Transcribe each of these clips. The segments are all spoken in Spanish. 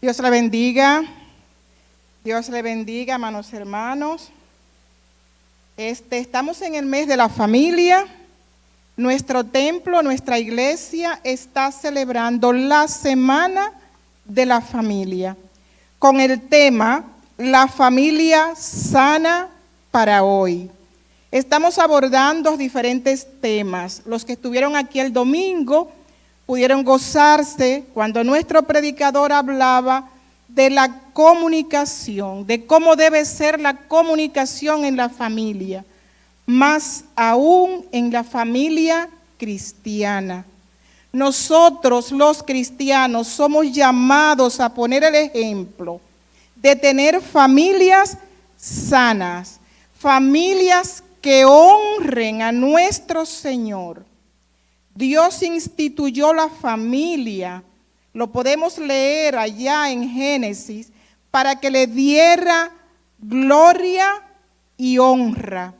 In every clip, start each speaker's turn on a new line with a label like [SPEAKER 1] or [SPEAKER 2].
[SPEAKER 1] Dios le bendiga. Dios le bendiga, hermanos, hermanos. Estamos en el mes de la familia. Nuestro templo, nuestra iglesia está celebrando la Semana de la Familia con el tema La familia sana para hoy. Estamos abordando diferentes temas. Los que estuvieron aquí el domingo pudieron gozarse cuando nuestro predicador hablaba de la comunicación, de cómo debe ser la comunicación en la familia, más aún en la familia cristiana. Nosotros los cristianos somos llamados a poner el ejemplo de tener familias sanas, familias que honren a nuestro Señor. Dios instituyó la familia, lo podemos leer allá en Génesis, para que le diera gloria y honra.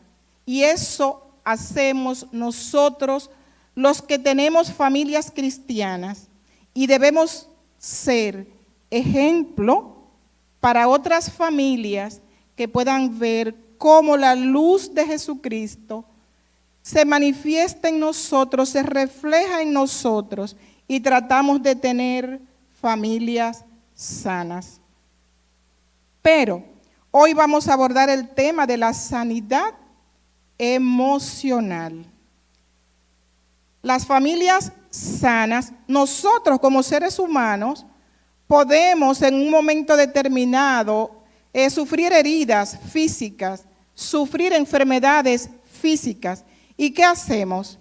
[SPEAKER 1] Y eso hacemos nosotros, los que tenemos familias cristianas, y debemos ser ejemplo para otras familias que puedan ver cómo la luz de Jesucristo se manifiesta en nosotros, se refleja en nosotros y tratamos de tener familias sanas. Pero hoy vamos a abordar el tema de la sanidad emocional. Las familias sanas, nosotros como seres humanos podemos en un momento determinado sufrir heridas físicas, sufrir enfermedades físicas. ¿Y qué hacemos?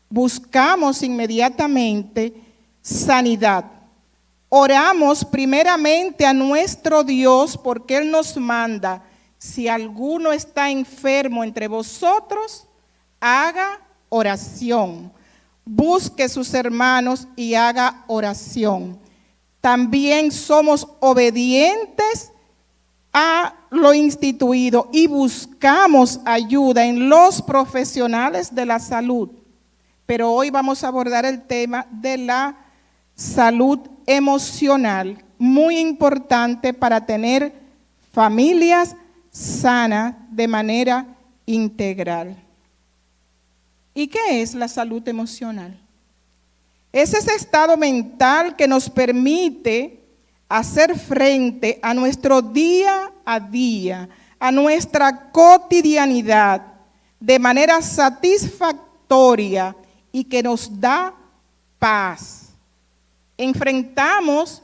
[SPEAKER 1] Buscamos inmediatamente sanidad. Oramos primeramente a nuestro Dios porque Él nos manda, si alguno está enfermo entre vosotros, haga oración. Busque sus hermanos y haga oración. También somos obedientes a lo instituido y buscamos ayuda en los profesionales de la salud. Pero hoy vamos a abordar el tema de la salud emocional, muy importante para tener familias sanas de manera integral. ¿Y qué es la salud emocional? Es ese estado mental que nos permite hacer frente a nuestro día a día, a nuestra cotidianidad, de manera satisfactoria y que nos da paz. Enfrentamos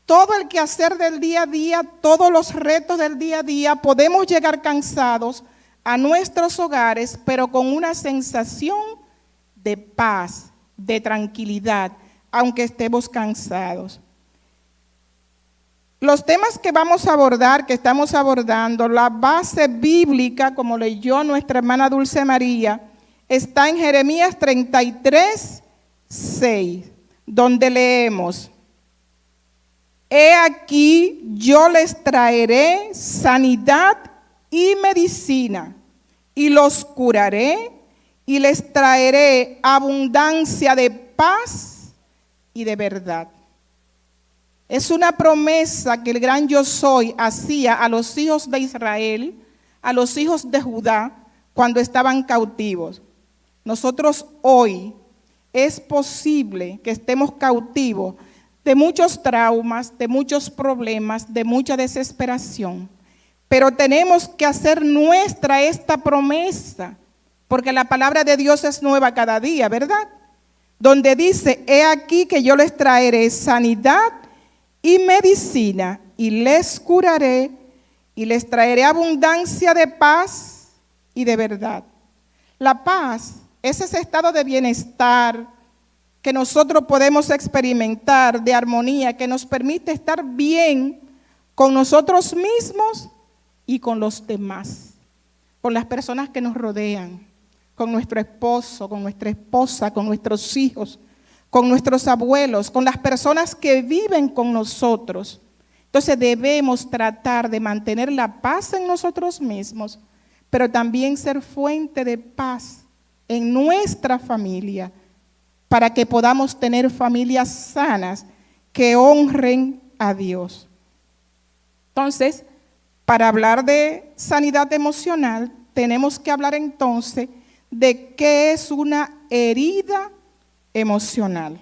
[SPEAKER 1] todo el quehacer del día a día, todos los retos del día a día, podemos llegar cansados a nuestros hogares, pero con una sensación de paz, de tranquilidad, aunque estemos cansados. Los temas que vamos a abordar, que estamos abordando, la base bíblica, como leyó nuestra hermana Dulce María, está en Jeremías 33, 6, donde leemos: He aquí, yo les traeré sanidad y medicina, y los curaré, y les traeré abundancia de paz y de verdad. Es una promesa que el gran yo soy hacía a los hijos de Israel, a los hijos de Judá, cuando estaban cautivos. Nosotros hoy es posible que estemos cautivos de muchos traumas, de muchos problemas, de mucha desesperación. Pero tenemos que hacer nuestra esta promesa, porque la palabra de Dios es nueva cada día, ¿verdad? Donde dice, he aquí que yo les traeré sanidad y medicina, y les curaré, y les traeré abundancia de paz y de verdad. La paz es ese estado de bienestar que nosotros podemos experimentar, de armonía, que nos permite estar bien con nosotros mismos y con los demás, con las personas que nos rodean, con nuestro esposo, con nuestra esposa, con nuestros hijos, con nuestros abuelos, con las personas que viven con nosotros. Entonces debemos tratar de mantener la paz en nosotros mismos, pero también ser fuente de paz en nuestra familia, para que podamos tener familias sanas que honren a Dios. Entonces, para hablar de sanidad emocional, tenemos que hablar entonces de qué es una herida emocional.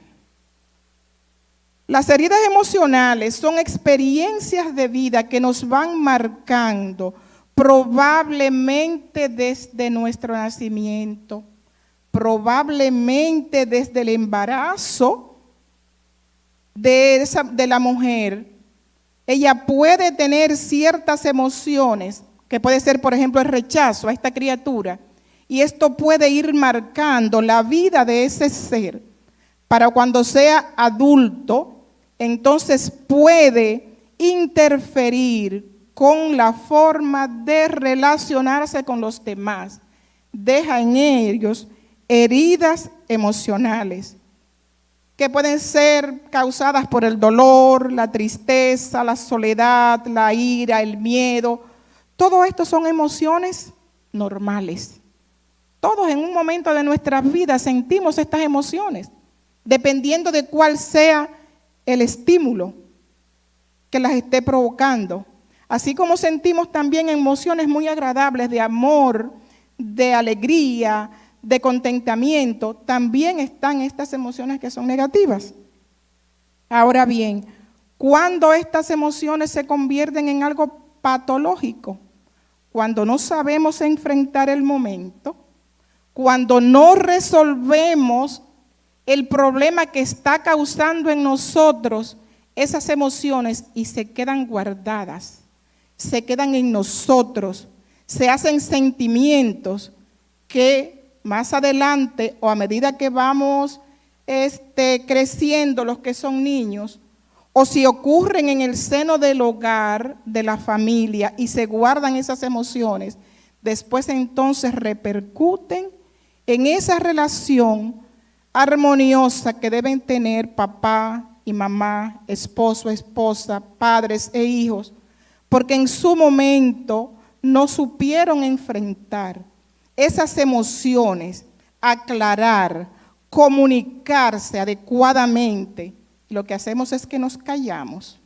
[SPEAKER 1] Las heridas emocionales son experiencias de vida que nos van marcando probablemente desde nuestro nacimiento, probablemente desde el embarazo de la mujer. Ella puede tener ciertas emociones, que puede ser, por ejemplo, el rechazo a esta criatura, y esto puede ir marcando la vida de ese ser para cuando sea adulto. Entonces puede interferir con la forma de relacionarse con los demás. Deja en ellos heridas emocionales que pueden ser causadas por el dolor, la tristeza, la soledad, la ira, el miedo. Todo esto son emociones normales. Todos en un momento de nuestras vidas sentimos estas emociones, dependiendo de cuál sea el estímulo que las esté provocando. Así como sentimos también emociones muy agradables de amor, de alegría, de contentamiento, también están estas emociones que son negativas. Ahora bien, cuando estas emociones se convierten en algo patológico, cuando no sabemos enfrentar el momento, cuando no resolvemos el problema que está causando en nosotros esas emociones y se quedan guardadas, se quedan en nosotros, se hacen sentimientos que más adelante o a medida que vamos creciendo los que son niños, o si ocurren en el seno del hogar, de la familia y se guardan esas emociones, después entonces repercuten en esa relación armoniosa que deben tener papá y mamá, esposo, esposa, padres e hijos, porque en su momento no supieron enfrentar esas emociones, aclarar, comunicarse adecuadamente. Lo que hacemos es que nos callamos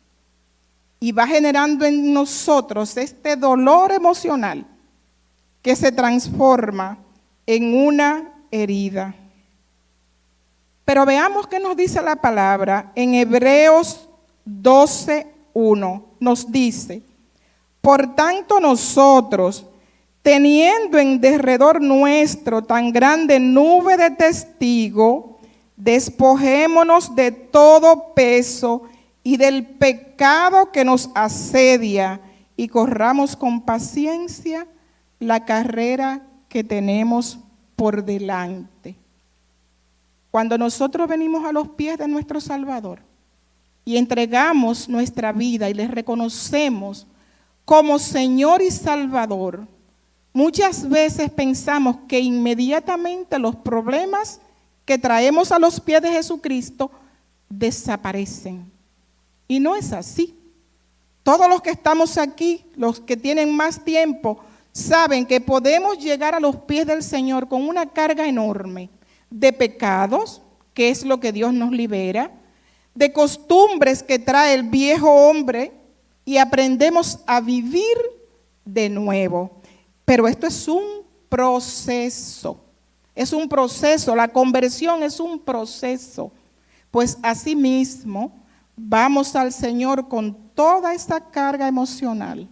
[SPEAKER 1] y va generando en nosotros este dolor emocional que se transforma en una herida. Pero veamos qué nos dice la palabra en Hebreos 12:1. Nos dice: por tanto nosotros, teniendo en derredor nuestro tan grande nube de testigos, despojémonos de todo peso y del pecado que nos asedia y corramos con paciencia la carrera que tenemos por delante. Cuando nosotros venimos a los pies de nuestro Salvador y entregamos nuestra vida y le reconocemos como Señor y Salvador, muchas veces pensamos que inmediatamente los problemas que traemos a los pies de Jesucristo desaparecen. Y no es así. Todos los que estamos aquí, los que tienen más tiempo, saben que podemos llegar a los pies del Señor con una carga enorme de pecados, que es lo que Dios nos libera, de costumbres que trae el viejo hombre y aprendemos a vivir de nuevo. Pero esto es un proceso. Es un proceso, la conversión es un proceso. Pues asimismo, vamos al Señor con toda esta carga emocional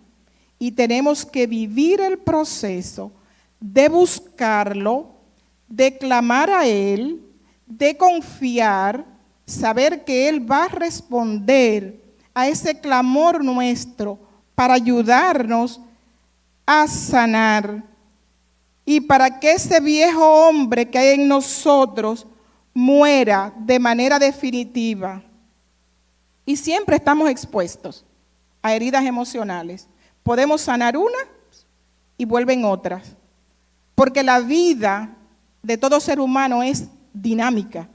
[SPEAKER 1] y tenemos que vivir el proceso de buscarlo, de clamar a Él, de confiar, saber que Él va a responder a ese clamor nuestro para ayudarnos a sanar y para que ese viejo hombre que hay en nosotros muera de manera definitiva. Y siempre estamos expuestos a heridas emocionales. Podemos sanar una y vuelven otras, porque la vida de todo ser humano es dinámica.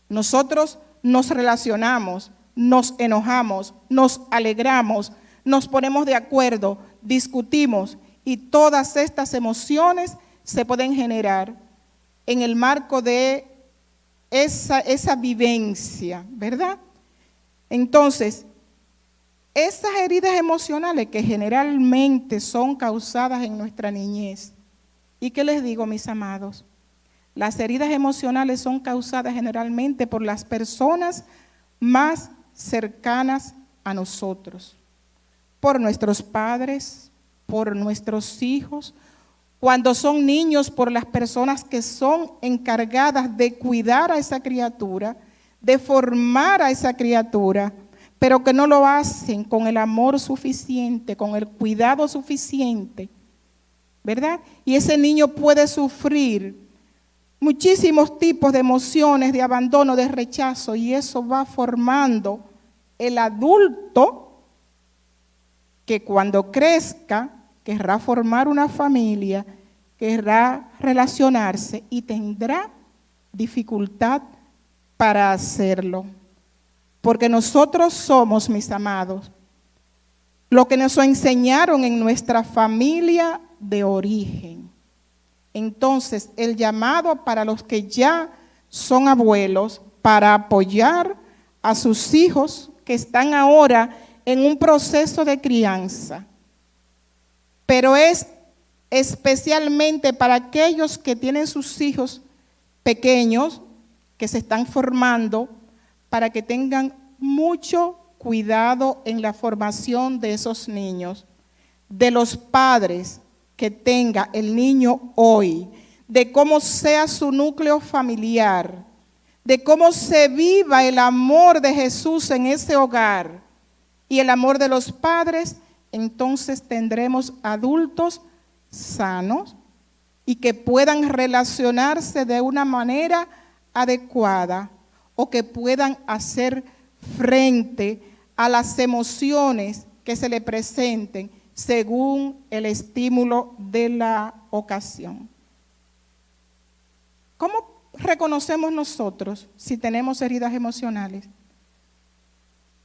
[SPEAKER 1] Nosotros nos relacionamos, nos enojamos, nos alegramos, nos ponemos de acuerdo, discutimos, y todas estas emociones se pueden generar en el marco de esa vivencia, ¿verdad? Entonces, Esas heridas emocionales que generalmente son causadas en nuestra niñez. ¿Y qué les digo, mis amados? Las heridas emocionales son causadas generalmente por las personas más cercanas a nosotros, por nuestros padres, por nuestros hijos, cuando son niños, por las personas que son encargadas de cuidar a esa criatura, de formar a esa criatura, pero que no lo hacen con el amor suficiente, con el cuidado suficiente, ¿verdad? Y ese niño puede sufrir muchísimos tipos de emociones, de abandono, de rechazo, y eso va formando el adulto que cuando crezca querrá formar una familia, querrá relacionarse y tendrá dificultad para hacerlo. Porque nosotros somos, mis amados, lo que nos enseñaron en nuestra familia de origen. Entonces, el llamado para los que ya son abuelos, para apoyar a sus hijos que están ahora en un proceso de crianza, pero es especialmente para aquellos que tienen sus hijos pequeños, que se están formando, para que tengan mucho cuidado en la formación de esos niños, de los padres que tenga el niño hoy, de cómo sea su núcleo familiar, de cómo se viva el amor de Jesús en ese hogar y el amor de los padres. Entonces tendremos adultos sanos y que puedan relacionarse de una manera adecuada o que puedan hacer frente a las emociones que se le presenten según el estímulo de la ocasión. ¿Cómo reconocemos nosotros si tenemos heridas emocionales?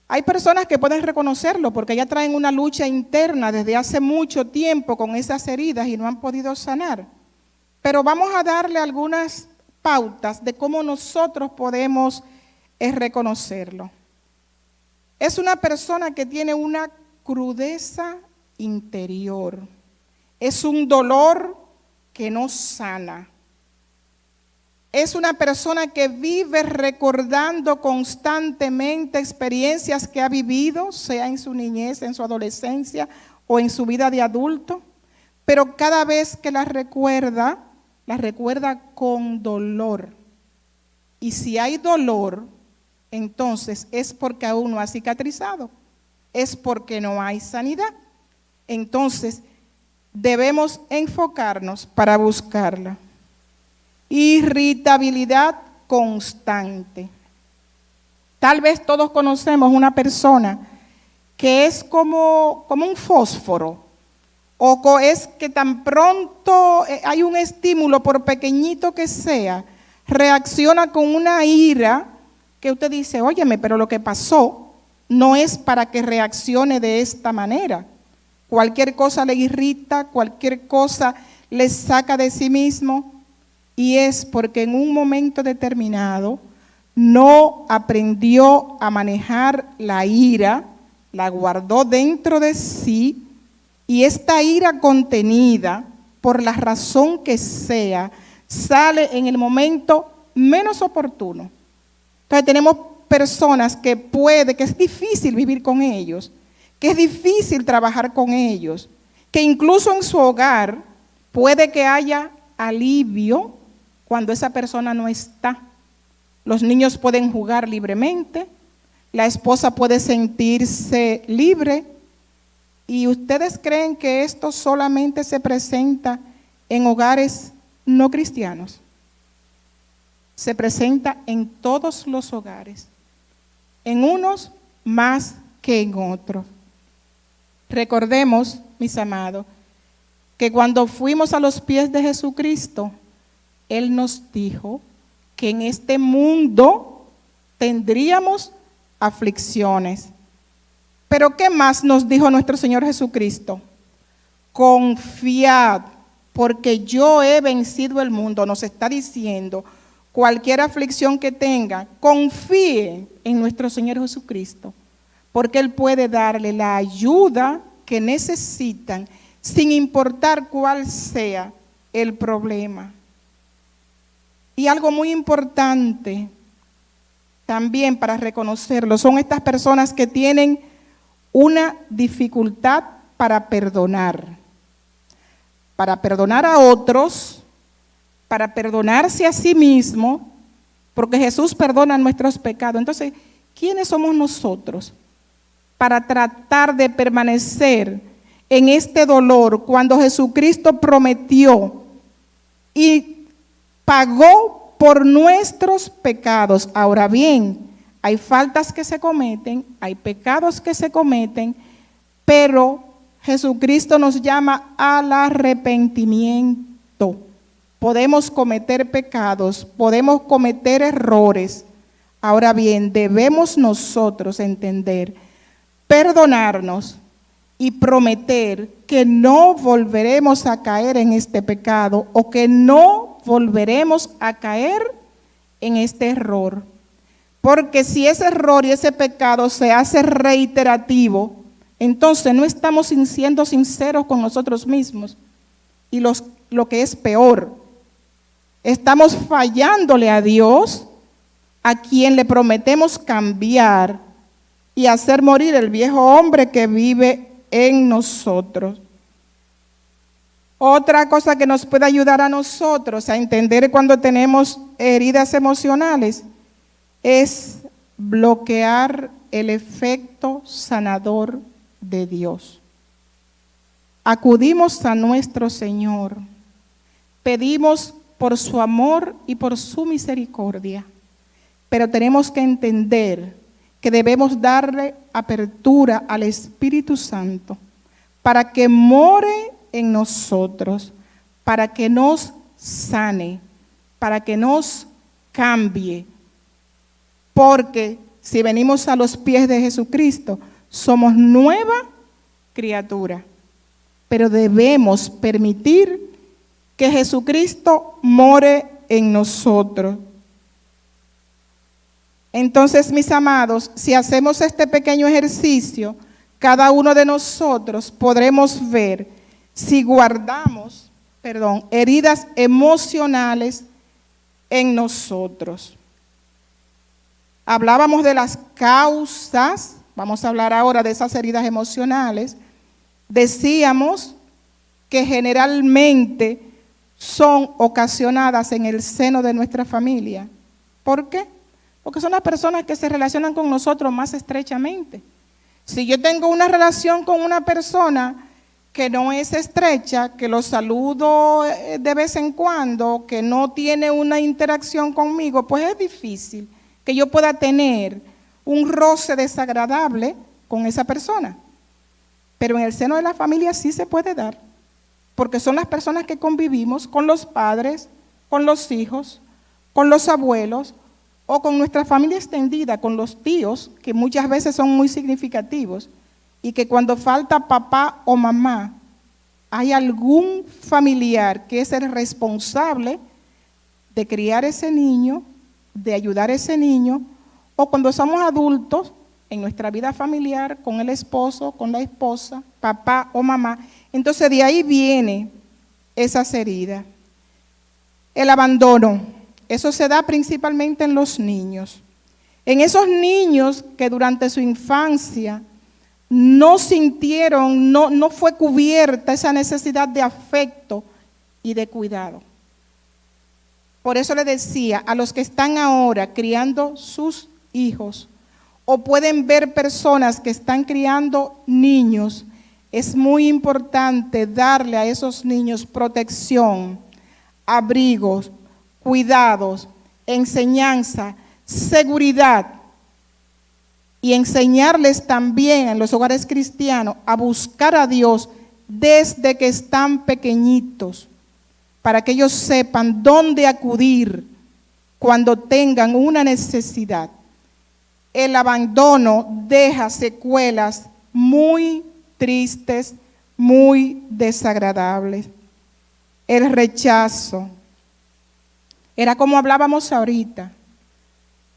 [SPEAKER 1] Hay personas que pueden reconocerlo porque ya traen una lucha interna desde hace mucho tiempo con esas heridas y no han podido sanar. Pero vamos a darle algunas pautas de cómo nosotros podemos reconocerlo. Es una persona que tiene una crudeza interior. Es un dolor que no sana. Es una persona que vive recordando constantemente experiencias que ha vivido, sea en su niñez, en su adolescencia o en su vida de adulto, pero cada vez que la recuerda con dolor. Y si hay dolor, entonces es porque aún no ha cicatrizado, es porque no hay sanidad. Entonces debemos enfocarnos para buscarla. Irritabilidad constante. Tal vez todos conocemos una persona que es como un fósforo, o es que tan pronto hay un estímulo, por pequeñito que sea, reacciona con una ira que usted dice, óyeme, pero lo que pasó no es para que reaccione de esta manera. Cualquier cosa le irrita, cualquier cosa le saca de sí mismo. Y es porque en un momento determinado no aprendió a manejar la ira, la guardó dentro de sí, y esta ira contenida, por la razón que sea, sale en el momento menos oportuno. Entonces tenemos personas que es difícil vivir con ellos, que es difícil trabajar con ellos, que incluso en su hogar puede que haya alivio cuando esa persona no está. Los niños pueden jugar libremente, la esposa puede sentirse libre. ¿Y ustedes creen que esto solamente se presenta en hogares no cristianos? Se presenta en todos los hogares, en unos más que en otros. Recordemos, mis amados, que cuando fuimos a los pies de Jesucristo, Él nos dijo que en este mundo tendríamos aflicciones. Pero ¿qué más nos dijo nuestro Señor Jesucristo? Confiad, porque yo he vencido el mundo. Nos está diciendo, cualquier aflicción que tenga, confíe en nuestro Señor Jesucristo, porque Él puede darle la ayuda que necesitan, sin importar cuál sea el problema. Y algo muy importante también para reconocerlo, son estas personas que tienen una dificultad para perdonar a otros, para perdonarse a sí mismo, porque Jesús perdona nuestros pecados. Entonces, ¿quiénes somos nosotros para tratar de permanecer en este dolor cuando Jesucristo prometió y pagó por nuestros pecados? Ahora bien, hay faltas que se cometen, hay pecados que se cometen, pero Jesucristo nos llama al arrepentimiento. Podemos cometer pecados, podemos cometer errores. Ahora bien, debemos nosotros entender, perdonarnos y prometer que no volveremos a caer en este pecado o que no volveremos a caer en este error. Porque si ese error y ese pecado se hace reiterativo, entonces no estamos siendo sinceros con nosotros mismos. Y lo que es peor, estamos fallándole a Dios, a quien le prometemos cambiar y hacer morir el viejo hombre que vive en nosotros. Otra cosa que nos puede ayudar a nosotros a entender cuando tenemos heridas emocionales es bloquear el efecto sanador de Dios. Acudimos a nuestro Señor, pedimos por su amor y por su misericordia, pero tenemos que entender que debemos darle apertura al Espíritu Santo para que more en nosotros, para que nos sane, para que nos cambie. Porque si venimos a los pies de Jesucristo, somos nueva criatura. Pero debemos permitir que Jesucristo more en nosotros. Entonces, mis amados, si hacemos este pequeño ejercicio, cada uno de nosotros podremos ver si guardamos, heridas emocionales en nosotros. Hablábamos de las causas, vamos a hablar ahora de esas heridas emocionales. Decíamos que generalmente son ocasionadas en el seno de nuestra familia. ¿Por qué? Porque son las personas que se relacionan con nosotros más estrechamente. Si yo tengo una relación con una persona que no es estrecha, que lo saludo de vez en cuando, que no tiene una interacción conmigo, pues es difícil que yo pueda tener un roce desagradable con esa persona. Pero en el seno de la familia sí se puede dar, porque son las personas que convivimos con los padres, con los hijos, con los abuelos, o con nuestra familia extendida, con los tíos, que muchas veces son muy significativos, y que cuando falta papá o mamá, hay algún familiar que es el responsable de criar ese niño, de ayudar a ese niño, o cuando somos adultos, en nuestra vida familiar, con el esposo, con la esposa, papá o mamá. Entonces de ahí viene esas heridas. El abandono, eso se da principalmente en los niños. En esos niños que durante su infancia no sintieron, no fue cubierta esa necesidad de afecto y de cuidado. Por eso le decía a los que están ahora criando sus hijos, o pueden ver personas que están criando niños, es muy importante darle a esos niños protección, abrigos, cuidados, enseñanza, seguridad, y enseñarles también en los hogares cristianos a buscar a Dios desde que están pequeñitos, para que ellos sepan dónde acudir cuando tengan una necesidad. El abandono deja secuelas muy tristes, muy desagradables. El rechazo. Era como hablábamos ahorita.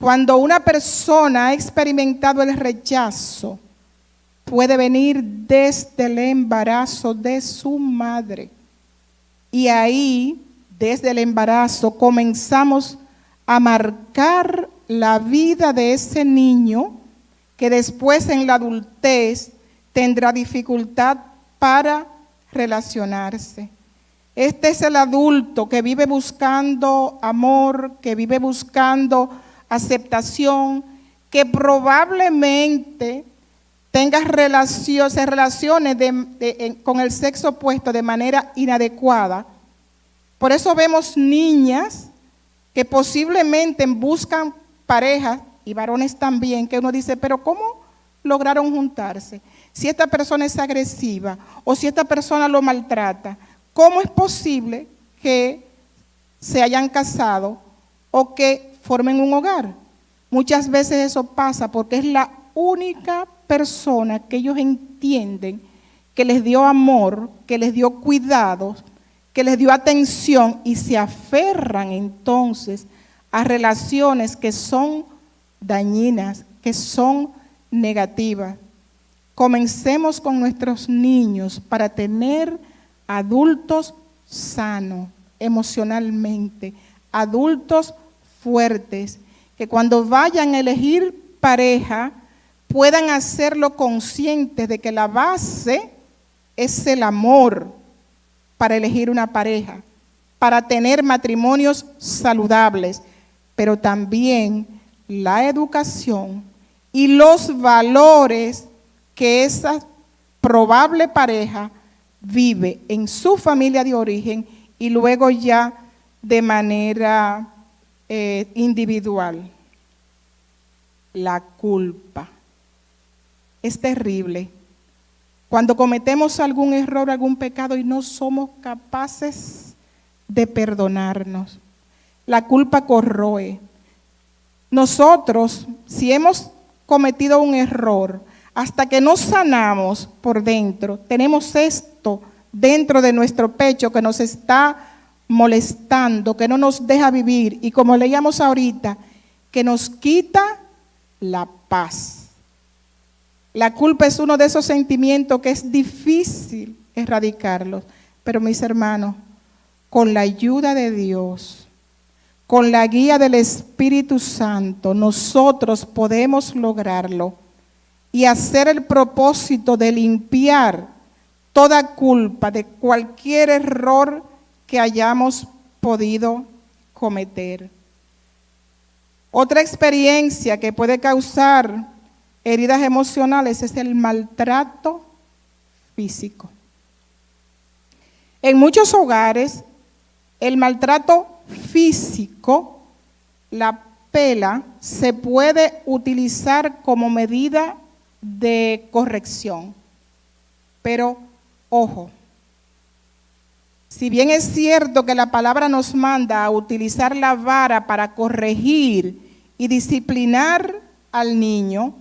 [SPEAKER 1] Cuando una persona ha experimentado el rechazo, puede venir desde el embarazo de su madre. Y ahí, desde el embarazo, comenzamos a marcar la vida de ese niño que después en la adultez tendrá dificultad para relacionarse. Este es el adulto que vive buscando amor, que vive buscando aceptación, que probablemente tenga se relacione con el sexo opuesto de manera inadecuada. Por eso vemos niñas que posiblemente buscan parejas, y varones también, que uno dice, pero ¿cómo lograron juntarse? Si esta persona es agresiva o si esta persona lo maltrata, ¿cómo es posible que se hayan casado o que formen un hogar? Muchas veces eso pasa porque es la única persona que ellos entienden que les dio amor, que les dio cuidados, que les dio atención y se aferran entonces a relaciones que son dañinas, que son negativas. Comencemos con nuestros niños para tener adultos sanos emocionalmente, adultos fuertes, que cuando vayan a elegir pareja puedan hacerlo conscientes de que la base es el amor para elegir una pareja, para tener matrimonios saludables, pero también la educación y los valores que esa probable pareja vive en su familia de origen y luego ya de manera individual. La culpa es terrible. Cuando cometemos algún error, algún pecado y no somos capaces de perdonarnos, la culpa corroe. Nosotros, si hemos cometido un error, hasta que no sanamos por dentro, tenemos esto dentro de nuestro pecho que nos está molestando, que no nos deja vivir y como leíamos ahorita, que nos quita la paz. La culpa es uno de esos sentimientos que es difícil erradicarlos, pero mis hermanos, con la ayuda de Dios, con la guía del Espíritu Santo, nosotros podemos lograrlo y hacer el propósito de limpiar toda culpa de cualquier error que hayamos podido cometer. Otra experiencia que puede causar heridas emocionales es el maltrato físico. En muchos hogares, el maltrato físico, la pela, se puede utilizar como medida de corrección. Pero, ojo, si bien es cierto que la palabra nos manda a utilizar la vara para corregir y disciplinar al niño,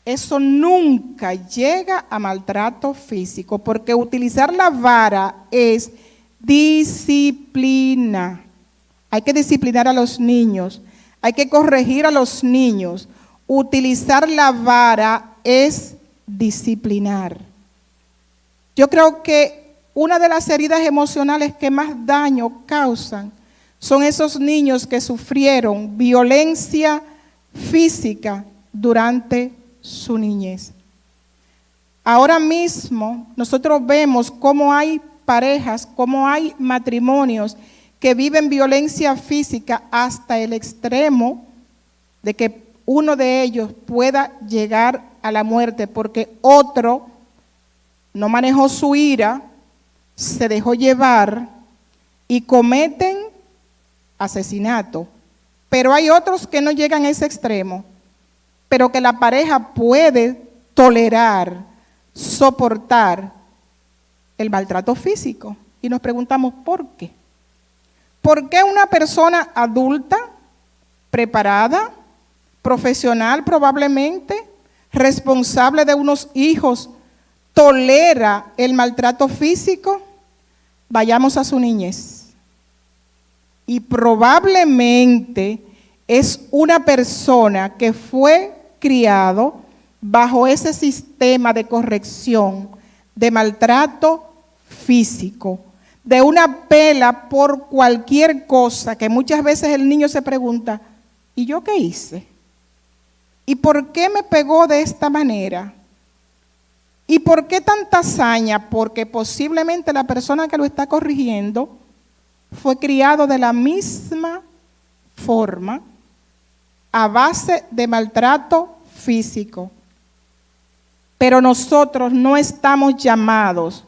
[SPEAKER 1] eso nunca llega a maltrato físico, porque utilizar la vara es disciplina. Hay que disciplinar a los niños, hay que corregir a los niños. Utilizar la vara es disciplinar. Yo creo que una de las heridas emocionales que más daño causan son esos niños que sufrieron violencia física durante su niñez. Ahora mismo nosotros vemos cómo hay parejas, cómo hay matrimonios que viven violencia física hasta el extremo de que uno de ellos pueda llegar a la muerte porque otro no manejó su ira, se dejó llevar y cometen asesinato. Pero hay otros que no llegan a ese extremo, pero que la pareja puede tolerar, soportar el maltrato físico. Y nos preguntamos, ¿por qué? ¿Por qué una persona adulta, preparada, profesional probablemente, responsable de unos hijos, tolera el maltrato físico? Vayamos a su niñez. Y probablemente es una persona que fue criado bajo ese sistema de corrección, de maltrato físico, de una pela por cualquier cosa, que muchas veces el niño se pregunta, ¿y yo qué hice? ¿Y por qué me pegó de esta manera? ¿Y por qué tanta hazaña? Porque posiblemente la persona que lo está corrigiendo fue criado de la misma forma, a base de maltrato físico. Pero nosotros no estamos llamados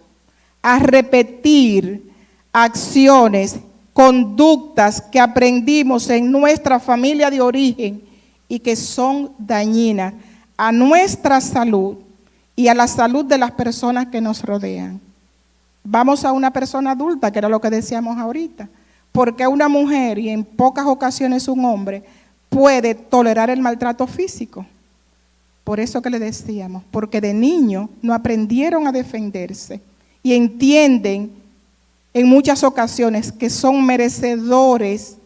[SPEAKER 1] a repetir acciones, conductas que aprendimos en nuestra familia de origen y que son dañinas a nuestra salud y a la salud de las personas que nos rodean. Vamos a una persona adulta, que era lo que decíamos ahorita, porque una mujer y en pocas ocasiones un hombre puede tolerar el maltrato físico. Por eso que le decíamos, porque de niño no aprendieron a defenderse y entienden en muchas ocasiones que son merecedores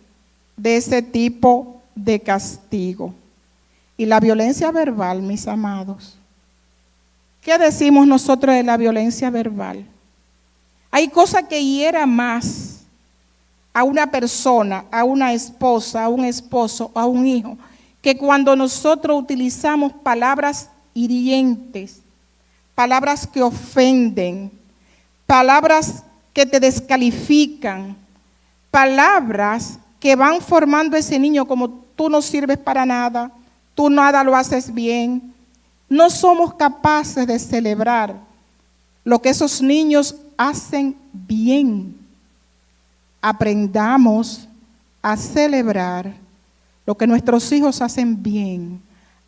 [SPEAKER 1] de ese tipo de castigo. Y la violencia verbal, mis amados, ¿qué decimos nosotros de la violencia verbal? Hay cosas que hieran más a una persona, a una esposa, a un esposo, a un hijo, que cuando nosotros utilizamos palabras hirientes, palabras que ofenden, palabras que te descalifican, palabras que van formando a ese niño como tú no sirves para nada, tú nada lo haces bien. No somos capaces de celebrar lo que esos niños hacen bien. Aprendamos a celebrar lo que nuestros hijos hacen bien,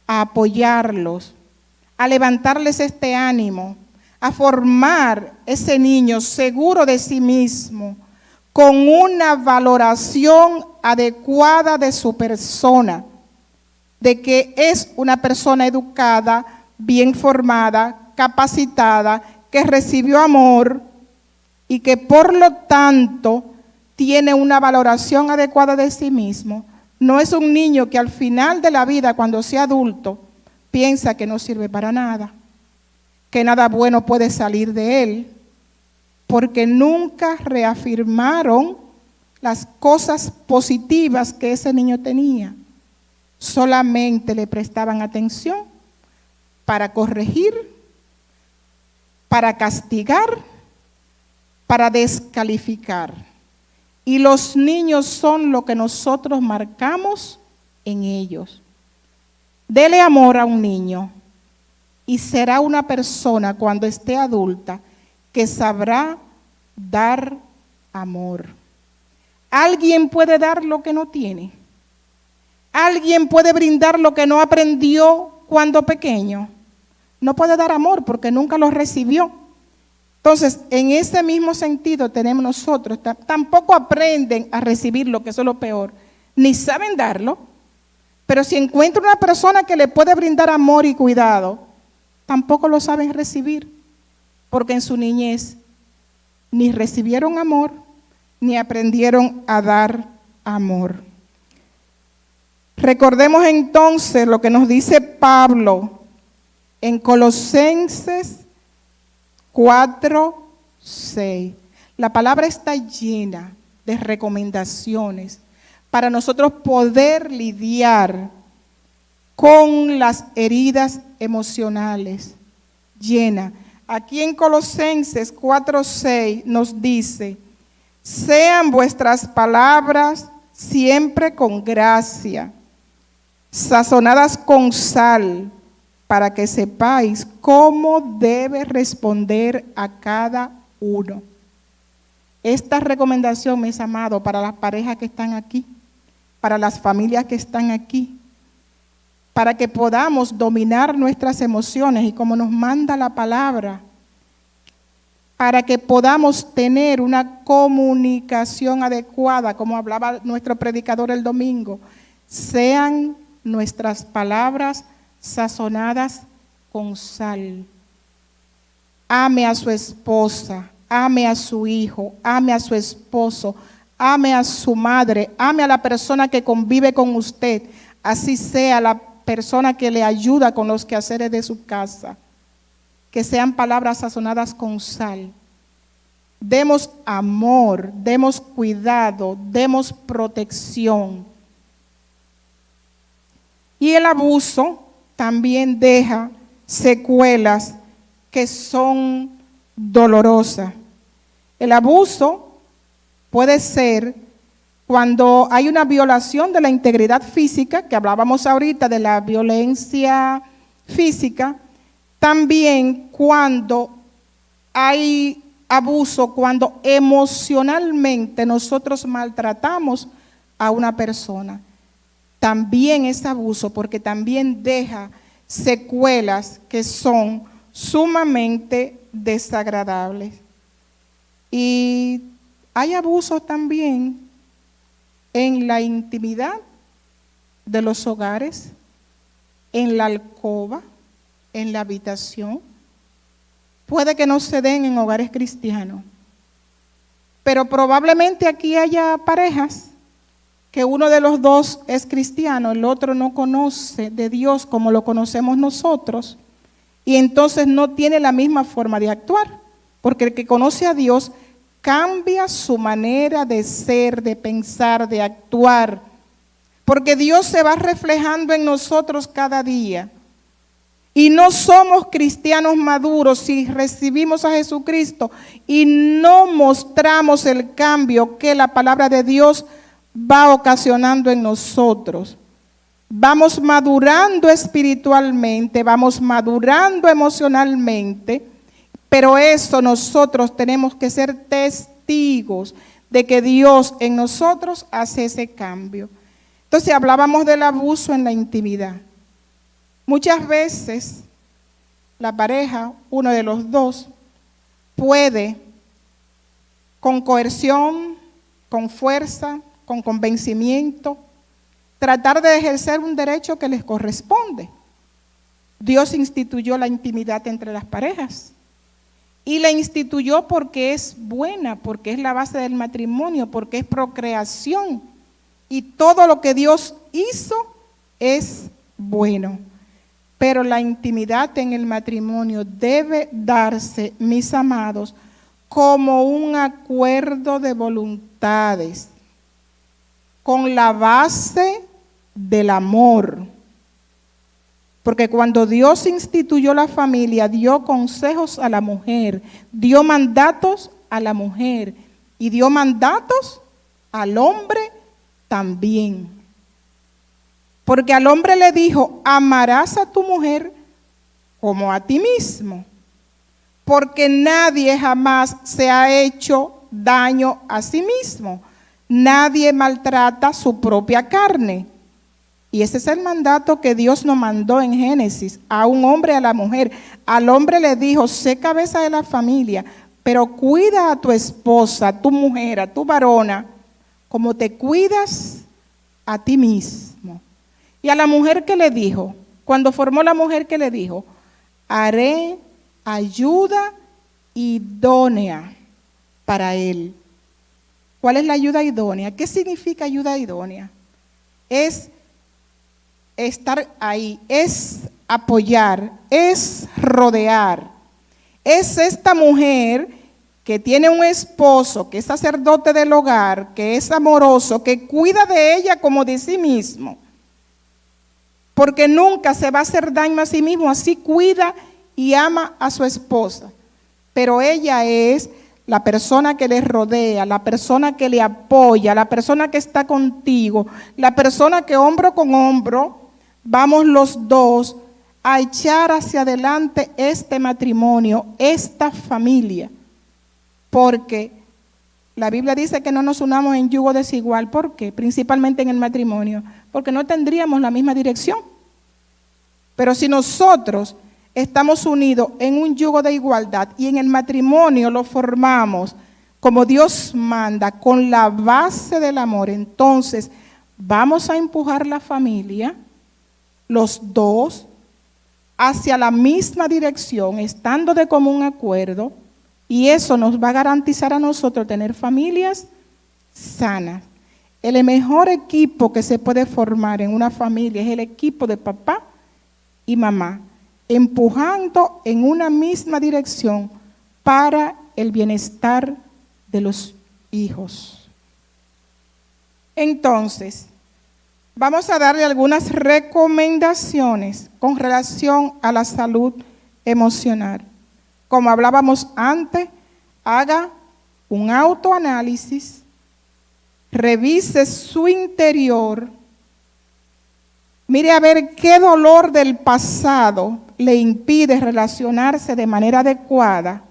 [SPEAKER 1] a apoyarlos, a levantarles este ánimo, a formar ese niño seguro de sí mismo, con una valoración adecuada de su persona, de que es una persona educada, bien formada, capacitada, que recibió amor y que por lo tanto tiene una valoración adecuada de sí mismo. No es un niño que al final de la vida, cuando sea adulto, piensa que no sirve para nada, que nada bueno puede salir de él, porque nunca reafirmaron las cosas positivas que ese niño tenía. Solamente le prestaban atención para corregir, para castigar, para descalificar. Y los niños son lo que nosotros marcamos en ellos. Dele amor a un niño y será una persona cuando esté adulta que sabrá dar amor. ¿Alguien puede dar lo que no tiene? ¿Alguien puede brindar lo que no aprendió cuando pequeño? No puede dar amor porque nunca lo recibió. Entonces, en ese mismo sentido tenemos nosotros, tampoco aprenden a recibirlo, que eso es lo peor, ni saben darlo, pero si encuentran una persona que le puede brindar amor y cuidado, tampoco lo saben recibir, porque en su niñez ni recibieron amor, ni aprendieron a dar amor. Recordemos entonces lo que nos dice Pablo en Colosenses 4:6. La palabra está llena de recomendaciones para nosotros poder lidiar con las heridas emocionales. Llena. Aquí en Colosenses 4:6 nos dice: sean vuestras palabras siempre con gracia, sazonadas con sal, para que sepáis cómo debe responder a cada uno. Esta recomendación, mis amados, para las parejas que están aquí, para las familias que están aquí, para que podamos dominar nuestras emociones y como nos manda la palabra, para que podamos tener una comunicación adecuada, como hablaba nuestro predicador el domingo, sean nuestras palabras sazonadas con sal. Ame a su esposa, ame a su hijo, ame a su esposo, ame a su madre, ame a la persona que convive con usted, así sea la persona que le ayuda con los quehaceres de su casa. Que sean palabras sazonadas con sal. Demos amor, demos cuidado, demos protección. Y el abuso también deja secuelas que son dolorosas. El abuso puede ser cuando hay una violación de la integridad física, que hablábamos ahorita de la violencia física, también cuando hay abuso, cuando emocionalmente nosotros maltratamos a una persona. También es abuso porque también deja secuelas que son sumamente desagradables. Y hay abuso también en la intimidad de los hogares, en la alcoba, en la habitación. Puede que no se den en hogares cristianos, pero probablemente aquí haya parejas que uno de los dos es cristiano, el otro no conoce de Dios como lo conocemos nosotros, y entonces no tiene la misma forma de actuar, porque el que conoce a Dios cambia su manera de ser, de pensar, de actuar, porque Dios se va reflejando en nosotros cada día. Y no somos cristianos maduros si recibimos a Jesucristo y no mostramos el cambio que la palabra de Dios va ocasionando en nosotros. Vamos madurando espiritualmente, vamos madurando emocionalmente, pero eso nosotros tenemos que ser testigos de que Dios en nosotros hace ese cambio. Entonces hablábamos del abuso en la intimidad. Muchas veces la pareja, uno de los dos, puede con coerción, con fuerza, con convencimiento, tratar de ejercer un derecho que les corresponde. Dios instituyó la intimidad entre las parejas y la instituyó porque es buena, porque es la base del matrimonio, porque es procreación y todo lo que Dios hizo es bueno. Pero la intimidad en el matrimonio debe darse, mis amados, como un acuerdo de voluntades, con la base del amor. Porque cuando Dios instituyó la familia, dio consejos a la mujer, dio mandatos a la mujer y dio mandatos al hombre también. Porque al hombre le dijo, amarás a tu mujer como a ti mismo. Porque nadie jamás se ha hecho daño a sí mismo. Nadie maltrata su propia carne. Y ese es el mandato que Dios nos mandó en Génesis, a un hombre y a la mujer. Al hombre le dijo, sé cabeza de la familia, pero cuida a tu esposa, a tu mujer, a tu varona, como te cuidas a ti mismo. Y a la mujer que le dijo, cuando formó la mujer que le dijo, haré ayuda idónea para él. ¿Cuál es la ayuda idónea? ¿Qué significa ayuda idónea? Es estar ahí, es apoyar, es rodear. Es esta mujer que tiene un esposo, que es sacerdote del hogar, que es amoroso, que cuida de ella como de sí mismo. Porque nunca se va a hacer daño a sí mismo, así cuida y ama a su esposa. Pero ella es la persona que le rodea, la persona que le apoya, la persona que está contigo, la persona que hombro con hombro, vamos los dos a echar hacia adelante este matrimonio, esta familia. Porque la Biblia dice que no nos unamos en yugo desigual. ¿Por qué? Principalmente en el matrimonio. Porque no tendríamos la misma dirección. Pero si nosotros estamos unidos en un yugo de igualdad y en el matrimonio lo formamos como Dios manda, con la base del amor, entonces vamos a empujar la familia, los dos, hacia la misma dirección, estando de común acuerdo, y eso nos va a garantizar a nosotros tener familias sanas. el mejor equipo que se puede formar en una familia es el equipo de papá y mamá, empujando en una misma dirección para el bienestar de los hijos. Entonces, vamos a darle algunas recomendaciones con relación a la salud emocional. Como hablábamos antes, haga un autoanálisis, revise su interior, mire a ver qué dolor del pasado le impide relacionarse de manera adecuada,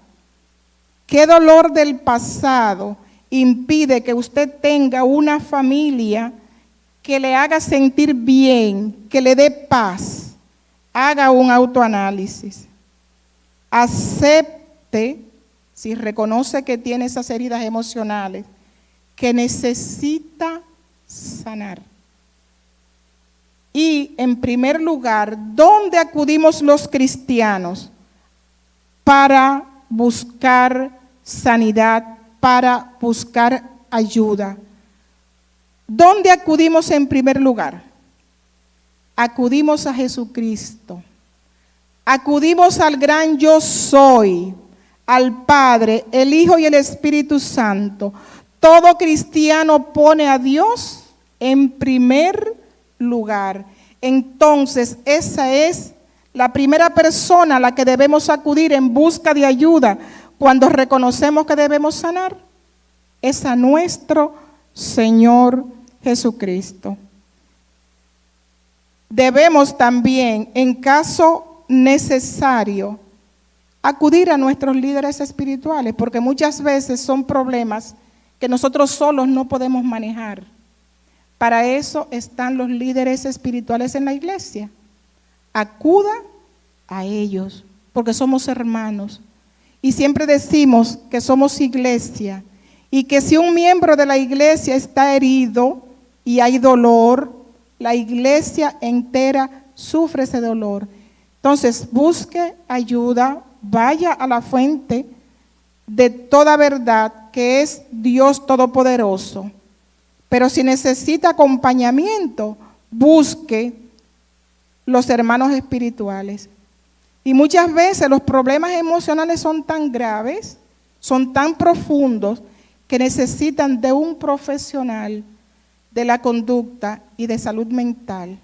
[SPEAKER 1] qué dolor del pasado impide que usted tenga una familia que le haga sentir bien, que le dé paz. Haga un autoanálisis. Acepte, si reconoce que tiene esas heridas emocionales, que necesita sanar. Y en primer lugar, ¿dónde acudimos los cristianos para buscar sanidad, para buscar ayuda? ¿Dónde acudimos en primer lugar? Acudimos a Jesucristo. Acudimos al gran yo soy, al Padre, el Hijo y el Espíritu Santo. Todo cristiano pone a Dios en primer lugar. Entonces, esa es la primera persona a la que debemos acudir en busca de ayuda cuando reconocemos que debemos sanar. Es a nuestro Señor Jesucristo. Debemos también, en caso necesario, acudir a nuestros líderes espirituales, porque muchas veces son problemas que nosotros solos no podemos manejar. Para eso están los líderes espirituales en la iglesia. Acuda a ellos, porque somos hermanos. Y siempre decimos que somos iglesia, y que si un miembro de la iglesia está herido y hay dolor, la iglesia entera sufre ese dolor. Entonces, busque ayuda, vaya a la fuente de toda verdad, que es Dios Todopoderoso. Pero si necesita acompañamiento, busque los hermanos espirituales. Y muchas veces los problemas emocionales son tan graves, son tan profundos, que necesitan de un profesional de la conducta y de salud mental.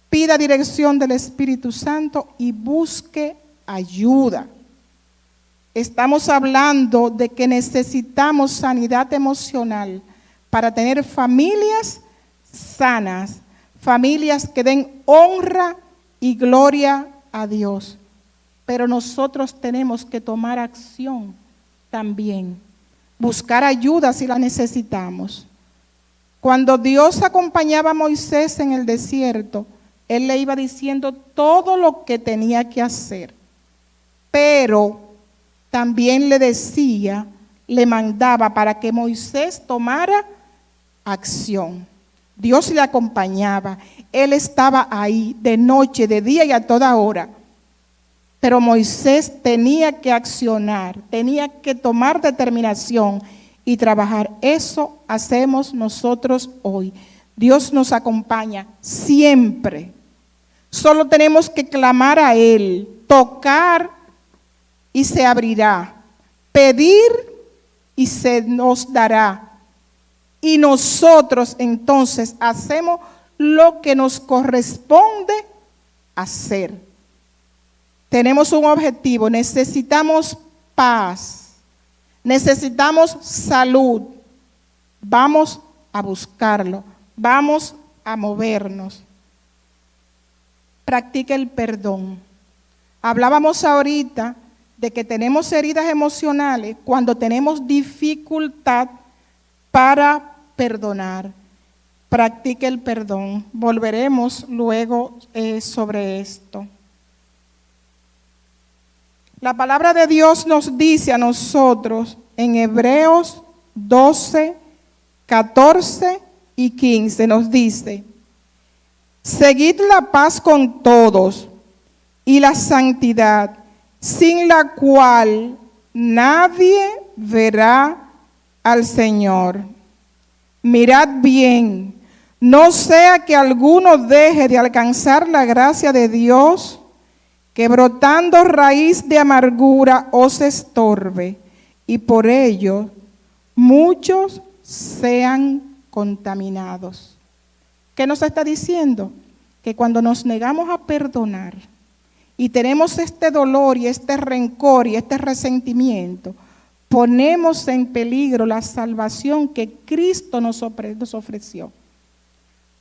[SPEAKER 1] Pida dirección del Espíritu Santo y busque ayuda. Estamos hablando de que necesitamos sanidad emocional para tener familias sanas, familias que den honra y gloria a Dios. Pero nosotros tenemos que tomar acción también, buscar ayuda si la necesitamos. Cuando Dios acompañaba a Moisés en el desierto, Él le iba diciendo todo lo que tenía que hacer, pero también le decía, le mandaba para que Moisés tomara acción. Dios le acompañaba, Él estaba ahí de noche, de día y a toda hora. Pero Moisés tenía que accionar, tenía que tomar determinación y trabajar. Eso hacemos nosotros hoy. Dios nos acompaña siempre. Solo tenemos que clamar a Él, tocar y se abrirá, pedir y se nos dará. Y nosotros entonces hacemos lo que nos corresponde hacer. Tenemos un objetivo, necesitamos paz, necesitamos salud. Vamos a buscarlo, vamos a movernos. Practique el perdón. Hablábamos ahorita de que tenemos heridas emocionales cuando tenemos dificultad para perdonar. Practique el perdón. Volveremos luego sobre esto. La palabra de Dios nos dice a nosotros en Hebreos 12, 14 y 15, nos dice: seguid la paz con todos y la santidad, sin la cual nadie verá al Señor. Mirad bien, no sea que alguno deje de alcanzar la gracia de Dios, que brotando raíz de amargura os estorbe, y por ello muchos sean contaminados. ¿Qué nos está diciendo? Que cuando nos negamos a perdonar y tenemos este dolor y este rencor y este resentimiento, ponemos en peligro la salvación que Cristo nos ofreció.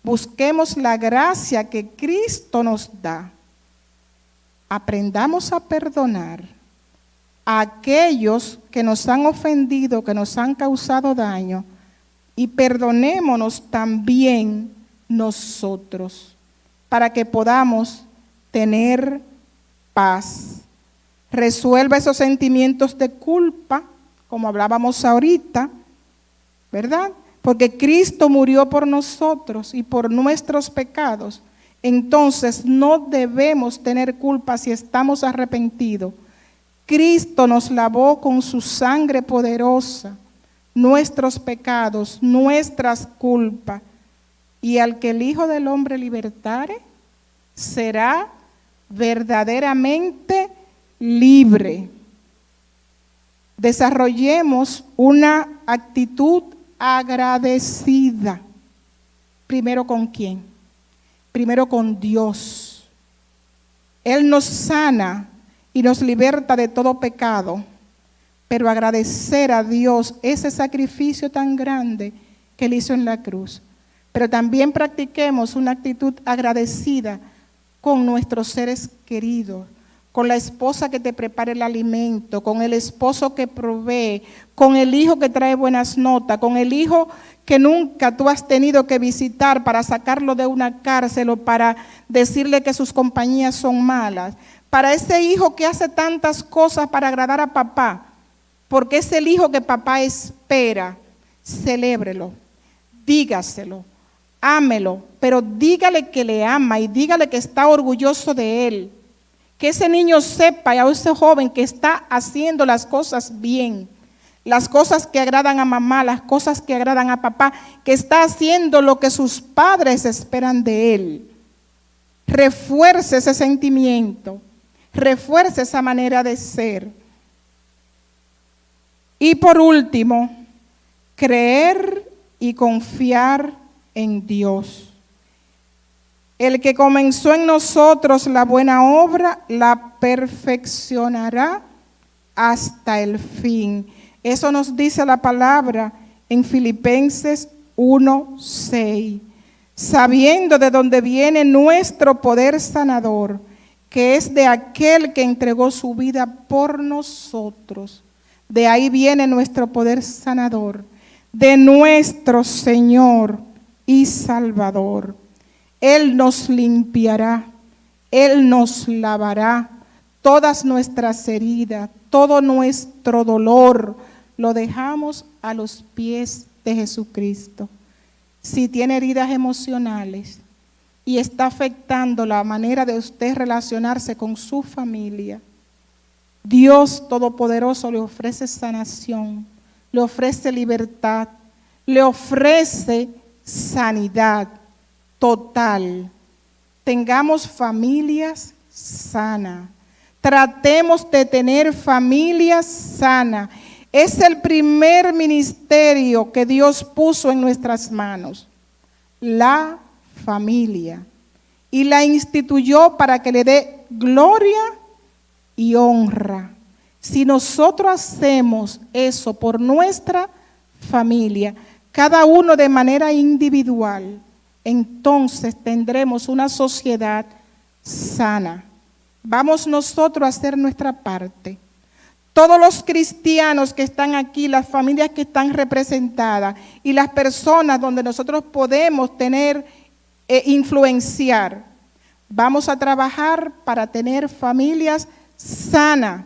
[SPEAKER 1] Busquemos la gracia que Cristo nos da. Aprendamos a perdonar a aquellos que nos han ofendido, que nos han causado daño, y perdonémonos también nosotros, para que podamos tener paz. Resuelva esos sentimientos de culpa, como hablábamos ahorita, ¿verdad? Porque Cristo murió por nosotros y por nuestros pecados. Entonces no debemos tener culpa si estamos arrepentidos. Cristo nos lavó con su sangre poderosa nuestros pecados, nuestras culpas. Y al que el Hijo del Hombre libertare, será verdaderamente libre. Desarrollemos una actitud agradecida. ¿Primero con quién? Primero con Dios. Él nos sana y nos liberta de todo pecado. Pero agradecer a Dios ese sacrificio tan grande que Él hizo en la cruz. Pero también practiquemos una actitud agradecida con nuestros seres queridos, con la esposa que te prepara el alimento, con el esposo que provee, con el hijo que trae buenas notas, con el hijo que nunca tú has tenido que visitar para sacarlo de una cárcel o para decirle que sus compañías son malas, para ese hijo que hace tantas cosas para agradar a papá, porque es el hijo que papá espera. Celébrelo, dígaselo, ámelo, pero dígale que le ama y dígale que está orgulloso de él. Que ese niño sepa, y a ese joven, que está haciendo las cosas bien, las cosas que agradan a mamá, las cosas que agradan a papá, que está haciendo lo que sus padres esperan de él. Refuerce ese sentimiento, refuerce esa manera de ser. Y por último, creer y confiar en Dios. El que comenzó en nosotros la buena obra, la perfeccionará hasta el fin. Eso nos dice la palabra en Filipenses 1:6. Sabiendo de dónde viene nuestro poder sanador, que es de aquel que entregó su vida por nosotros. De ahí viene nuestro poder sanador, de nuestro Señor y Salvador. Él nos limpiará, Él nos lavará todas nuestras heridas, todo nuestro dolor, lo dejamos a los pies de Jesucristo. Si tiene heridas emocionales y está afectando la manera de usted relacionarse con su familia, Dios Todopoderoso le ofrece sanación, le ofrece libertad, le ofrece sanidad total. Tengamos familias sanas. Tratemos de tener familias sanas. Es el primer ministerio que Dios puso en nuestras manos, la familia. Y la instituyó para que le dé gloria y honra. Si nosotros hacemos eso por nuestra familia, cada uno de manera individual, entonces tendremos una sociedad sana. Vamos nosotros a hacer nuestra parte. Todos los cristianos que están aquí, las familias que están representadas y las personas donde nosotros podemos tener, influenciar, vamos a trabajar para tener familias sanas,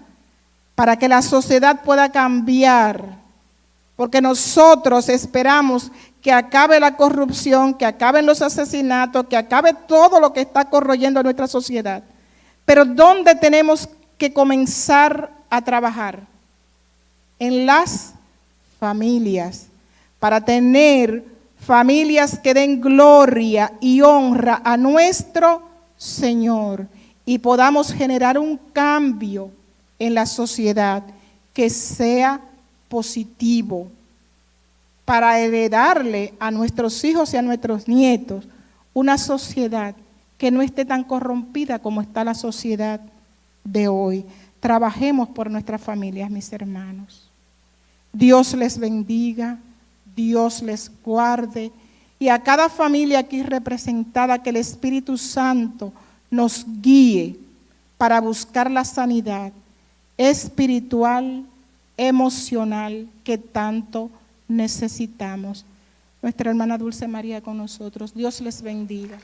[SPEAKER 1] para que la sociedad pueda cambiar. Porque nosotros esperamos que acabe la corrupción, que acaben los asesinatos, que acabe todo lo que está corroyendo nuestra sociedad. Pero ¿dónde tenemos que comenzar a trabajar? En las familias, para tener familias que den gloria y honra a nuestro Señor y podamos generar un cambio en la sociedad que sea positivo para heredarle a nuestros hijos y a nuestros nietos una sociedad que no esté tan corrompida como está la sociedad de hoy. Trabajemos por nuestras familias, mis hermanos. Dios les bendiga, Dios les guarde y a cada familia aquí representada que el Espíritu Santo nos guíe para buscar la sanidad espiritual, emocional que tanto necesitamos. Nuestra hermana Dulce María con nosotros. Dios les bendiga.